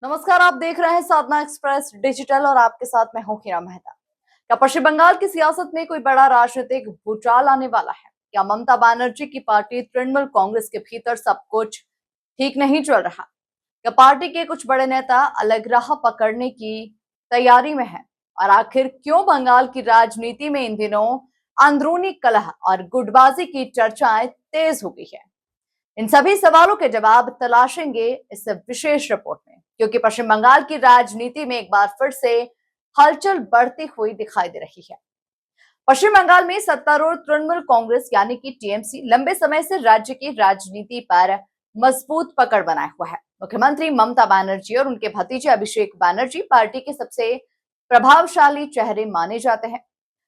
नमस्कार, आप देख रहे हैं साधना एक्सप्रेस डिजिटल और आपके साथ मैं हूं हीरा मेहता। क्या पश्चिम बंगाल की सियासत में कोई बड़ा राजनीतिक भूचाल आने वाला है? क्या ममता बनर्जी की पार्टी तृणमूल कांग्रेस के भीतर सब कुछ ठीक नहीं चल रहा? क्या पार्टी के कुछ बड़े नेता अलग राह पकड़ने की तैयारी में हैं? और आखिर क्यों बंगाल की राजनीति में इन दिनों अंदरूनी कलह और गुटबाजी की चर्चाएं तेज हो गई है? इन सभी सवालों के जवाब तलाशेंगे इस विशेष रिपोर्ट में, क्योंकि पश्चिम बंगाल की राजनीति में एक बार फिर से हलचल बढ़ती हुई दिखाई दे रही है। पश्चिम बंगाल में सत्तारूढ़ तृणमूल कांग्रेस यानी कि टीएमसी लंबे समय से राज्य की राजनीति पर मजबूत पकड़ बनाए हुआ है। मुख्यमंत्री ममता बनर्जी और उनके भतीजे अभिषेक बनर्जी पार्टी के सबसे प्रभावशाली चेहरे माने जाते हैं।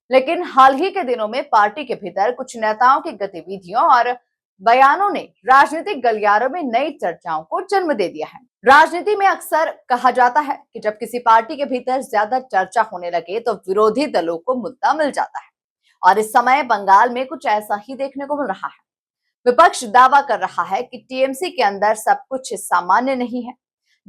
लेकिन हाल ही के दिनों में पार्टी के भीतर कुछ नेताओं की गतिविधियों और बयानों ने राजनीतिक गलियारों में नई चर्चाओं को जन्म दे दिया है। राजनीति में अक्सर कहा जाता है कि जब किसी पार्टी के भीतर ज्यादा चर्चा होने लगे तो विरोधी दलों को मुद्दा मिल जाता है, और इस समय बंगाल में कुछ ऐसा ही देखने को मिल रहा है। विपक्ष दावा कर रहा है कि टीएमसी के अंदर सब कुछ सामान्य नहीं है,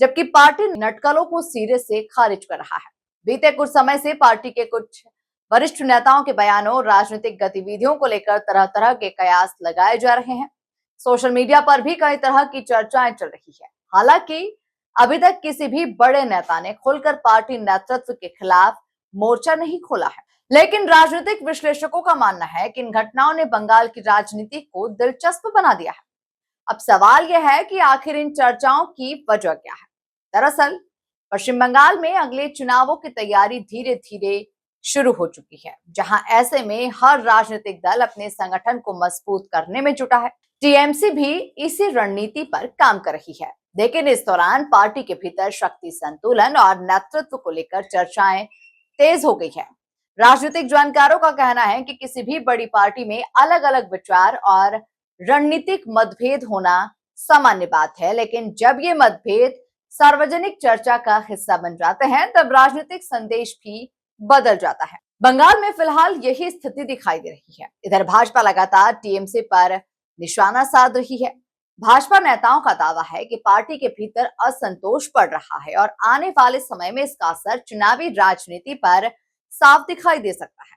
जबकि पार्टी नटकलों को सिरे से खारिज कर रहा है। बीते कुछ समय से पार्टी के कुछ वरिष्ठ नेताओं के बयानों, राजनीतिक गतिविधियों को लेकर तरह तरह के कयास लगाए जा रहे हैं। सोशल मीडिया पर भी कई तरह की चर्चाएं चल रही है। हालांकि अभी तक किसी भी बड़े नेता ने खुलकर पार्टी नेतृत्व के खिलाफ मोर्चा नहीं खोला है, लेकिन राजनीतिक विश्लेषकों का मानना है कि इन घटनाओं ने बंगाल की राजनीति को दिलचस्प बना दिया है। अब सवाल यह है कि आखिर इन चर्चाओं की वजह क्या है? दरअसल पश्चिम बंगाल में अगले चुनावों की तैयारी धीरे धीरे शुरू हो चुकी है, जहां ऐसे में हर राजनीतिक दल अपने संगठन को मजबूत करने में जुटा है। टीएमसी भी इसी रणनीति पर काम कर रही है, लेकिन इस दौरान पार्टी के भीतर शक्ति संतुलन और नेतृत्व को लेकर चर्चाएं तेज हो गई है। राजनीतिक जानकारों का कहना है कि किसी भी बड़ी पार्टी में अलग अलग विचार और रणनीतिक मतभेद होना सामान्य बात है, लेकिन जब ये मतभेद सार्वजनिक चर्चा का हिस्सा बन जाते हैं तब राजनीतिक संदेश भी बदल जाता है। बंगाल में फिलहाल यही स्थिति दिखाई दे रही है। इधर भाजपा लगातार टीएमसी पर निशाना साध रही है। भाजपा नेताओं का दावा है कि पार्टी के भीतर असंतोष बढ़ रहा है और आने वाले समय में इसका असर चुनावी राजनीति पर साफ दिखाई दे सकता है।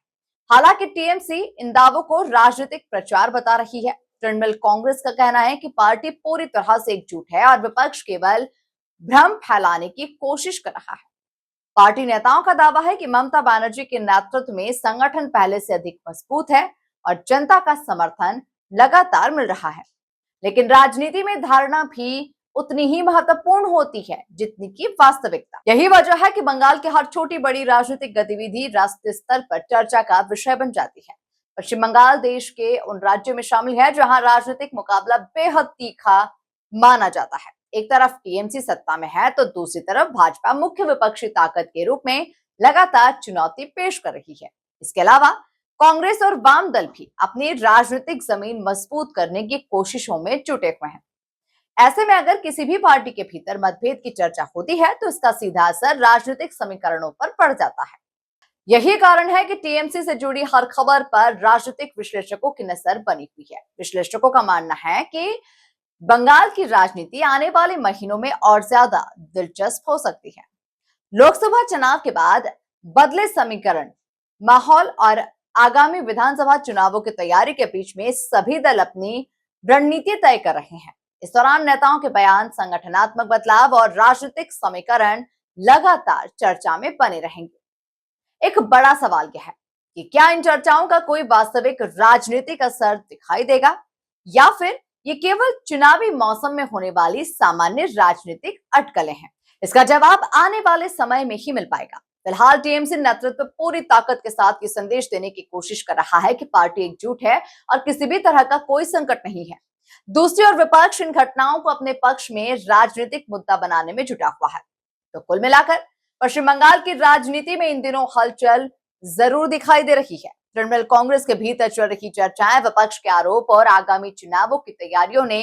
हालांकि टीएमसी इन दावों को राजनीतिक प्रचार बता रही है। तृणमूल कांग्रेस का कहना है कि पार्टी पूरी तरह से एकजुट है और विपक्ष केवल भ्रम फैलाने की कोशिश कर रहा है। पार्टी नेताओं का दावा है कि ममता बनर्जी के नेतृत्व में संगठन पहले से अधिक मजबूत है और जनता का समर्थन लगातार मिल रहा है। लेकिन राजनीति में धारणा भी उतनी ही महत्वपूर्ण होती है जितनी की वास्तविकता। यही वजह है कि बंगाल की हर छोटी बड़ी राजनीतिक गतिविधि राष्ट्रीय स्तर पर चर्चा का विषय बन जाती है। पश्चिम बंगाल देश के उन राज्यों में शामिल है जहां राजनीतिक मुकाबला बेहद तीखा माना जाता है। एक तरफ टीएमसी सत्ता में है तो दूसरी तरफ भाजपा मुख्य विपक्षी ताकत के रूप में लगातार चुनौती पेश कर रही है। इसके अलावा कांग्रेस और वाम दल भी अपनी राजनीतिक जमीन मजबूत करने की कोशिशों में जुटे हुए हैं। ऐसे में अगर किसी भी पार्टी के भीतर मतभेद की चर्चा होती है तो इसका सीधा असर राजनीतिक समीकरणों पर पड़ जाता है। यही कारण है कि टीएमसी से जुड़ी हर खबर पर राजनीतिक विश्लेषकों की नजर बनी हुई है। विश्लेषकों का मानना है कि बंगाल की राजनीति आने वाले महीनों में और ज्यादा दिलचस्प हो सकती है। लोकसभा चुनाव के बाद बदले समीकरण, माहौल और आगामी विधानसभा चुनावों की तैयारी के बीच में सभी दल अपनी रणनीति तय कर रहे हैं। इस दौरान नेताओं के बयान, संगठनात्मक बदलाव और राजनीतिक समीकरण लगातार चर्चा में बने रहेंगे। एक बड़ा सवाल यह है कि क्या इन चर्चाओं का कोई वास्तविक राजनीतिक असर दिखाई देगा या फिर ये केवल चुनावी मौसम में होने वाली सामान्य राजनीतिक अटकलें हैं? इसका जवाब आने वाले समय में ही मिल पाएगा। फिलहाल टीएमसी नेतृत्व पूरी ताकत के साथ ये संदेश देने की कोशिश कर रहा है कि पार्टी एकजुट है और किसी भी तरह का कोई संकट नहीं है। दूसरी ओर विपक्ष इन घटनाओं को अपने पक्ष में राजनीतिक मुद्दा बनाने में जुटा हुआ है। तो कुल मिलाकर पश्चिम बंगाल की राजनीति में इन दिनों हलचल जरूर दिखाई दे रही है। तृणमूल कांग्रेस के भीतर चल रही चर्चाएं, विपक्ष के आरोप और आगामी चुनावों की तैयारियों ने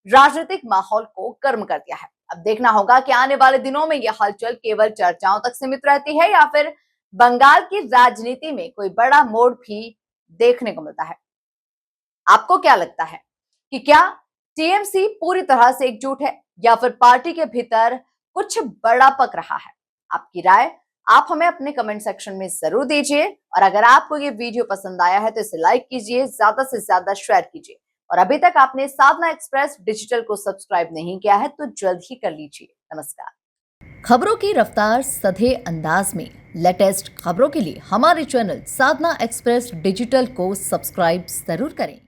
राजनीतिक माहौल को गर्म कर दिया है। अब देखना होगा कि आने वाले दिनों में यह हलचल केवल चर्चाओं तक सीमित रहती है या फिर बंगाल की राजनीति में कोई बड़ा मोड़ भी देखने को मिलता है। आपको क्या लगता है कि क्या टीएमसी पूरी तरह से एकजुट है या फिर पार्टी के भीतर कुछ बड़ा पक रहा है। आपकी राय आप हमें अपने कमेंट सेक्शन में जरूर दीजिए और अगर आपको ये वीडियो पसंद आया है तो इसे लाइक कीजिए, ज्यादा से ज्यादा शेयर कीजिए और अभी तक आपने साधना एक्सप्रेस डिजिटल को सब्सक्राइब नहीं किया है तो जल्द ही कर लीजिए। नमस्कार। खबरों की रफ्तार सधे अंदाज में लेटेस्ट खबरों के लिए हमारे चैनल साधना एक्सप्रेस डिजिटल को सब्सक्राइब जरूर करें।